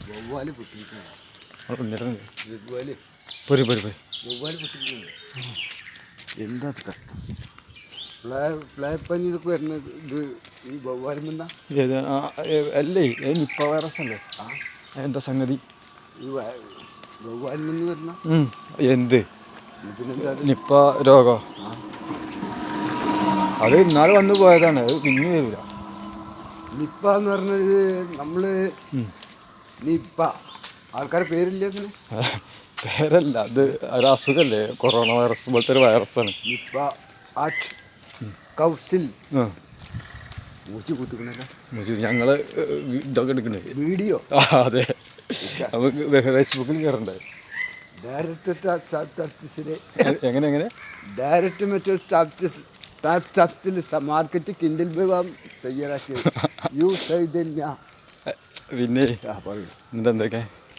വവ്വാല് പൊട്ടിയിരിക്കുന്നു. എന്താ കഷ്ടം? ഫ്ലൈപ്പനി ഇതൊക്കെ വരുന്നത് ഇത് ഈ വവ്വാലിമെന്നാ? അല്ലേ നിപ്പ വൈറസ് അല്ലേ? എന്താ സംഗതി? ഈ വവ്വാലിൽ നിന്ന് വരുന്ന എന്ത് പിന്നെന്താ നിപ്പ രോഗം? അത് ഇന്നാൾ വന്നു പോയതാണ്, അത് പിന്നെ വരില്ല. നിപ്പ എന്ന് പറഞ്ഞത് നമ്മള് നിപ്പ ആൾക്കാരുടെ പേരില്ല അങ്ങനെ പേരല്ല, അത് ഒരു അസുഖല്ലേ, കൊറോണ വൈറസ് പോലത്തെ ഒരു വൈറസാണ്. നിപ്പ ആറ്റ് കൗസിൽ മൂച്ച് കുത്തിക്കണല്ലോ. ഞങ്ങള് ഇതൊക്കെ എടുക്കണേ വീഡിയോ. അതെ, നമുക്ക് ഫേസ്ബുക്കിൽ കയറണ്ടേ? എങ്ങനെ ഡയറക്റ്റ് മറ്റൊരു സ്റ്റാഫ്സിൽ മാർക്കറ്റ് കിൻഡിൽ വിഭാഗം തയ്യാറാക്കിയത് യു സൈദില്ല. പിന്നെ എന്തൊക്കെ